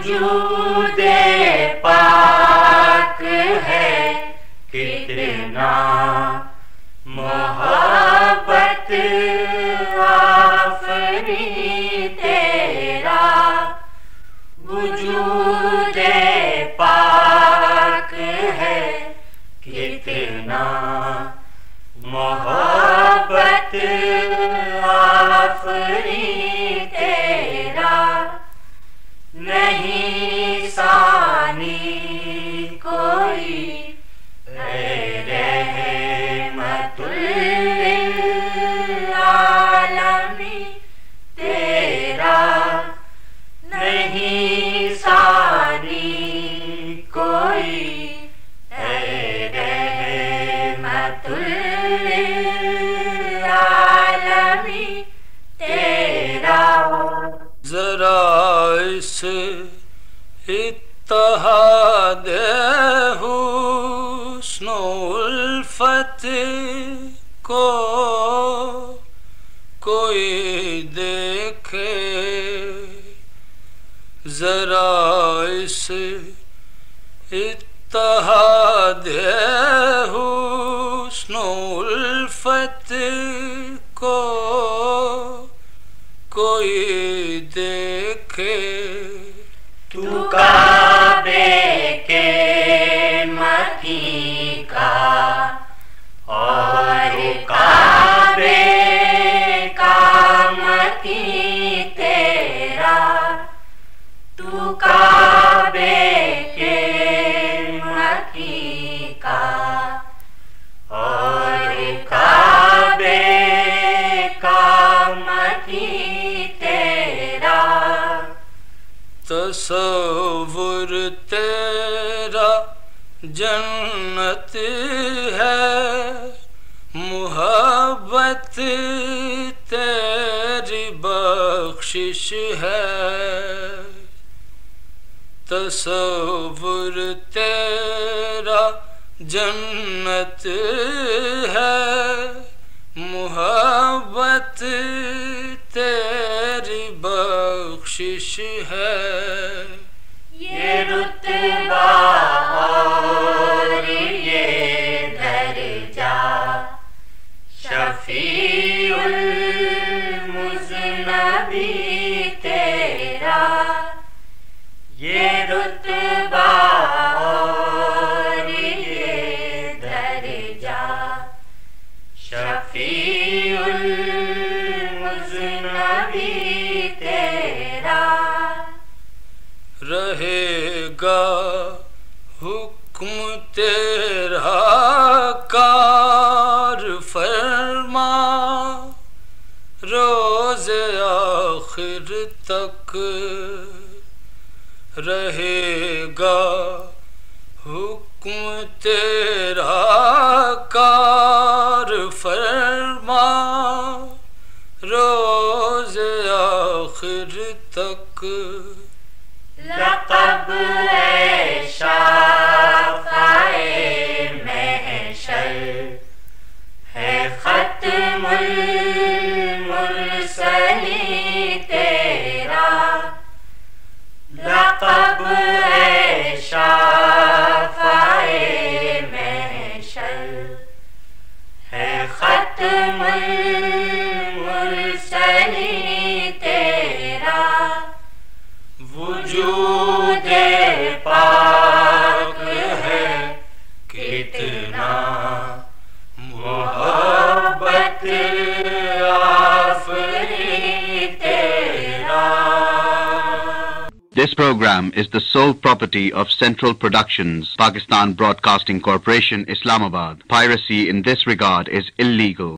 وجود پاک ہے کتنا محبت آفری تیرا وجود پاک ہے کتنا محبت آفری تیرا نہیں ثانی کوئی اے رحمت للعالمین تیرا نہیں ثانی کوئی اے رحمت للعالمین تیرا ذرا اس اتحاد حسن و الفت کو کوئی دیکھے ذرا اس اتحاد حسن و الفت کو کوئی دیکھے تو کعبے کے مکی کا اور کعبے کا مکی تیرا تو کعبے کے مکی کا اور کعبے کا مکی تیرا تصور تیرا جنت ہے محبت تیری بخشش ہے تصور تیرا جنت ہے محبت تیری بخشش ہے یہ رتبہ اور یہ درجہ شفیع المذنبین تیرا یہ رتبہ اور یہ درجہ شفیع المذنبین تیرا رہے گا حکم تیرا کار فرما روز آخر تک رہے گا حکم تیرا کار فرما روز آخر تک لقب ہے شافعِ محشر ہے ختم المرسلین تیرا لقب ہے شافعِ محشر ہے ختم المرسلین تیرا وجود پاک ہے کتنا محبت آفری تیرا. This program is the sole property of Central Productions, Pakistan Broadcasting Corporation, Islamabad. Piracy in this regard is illegal.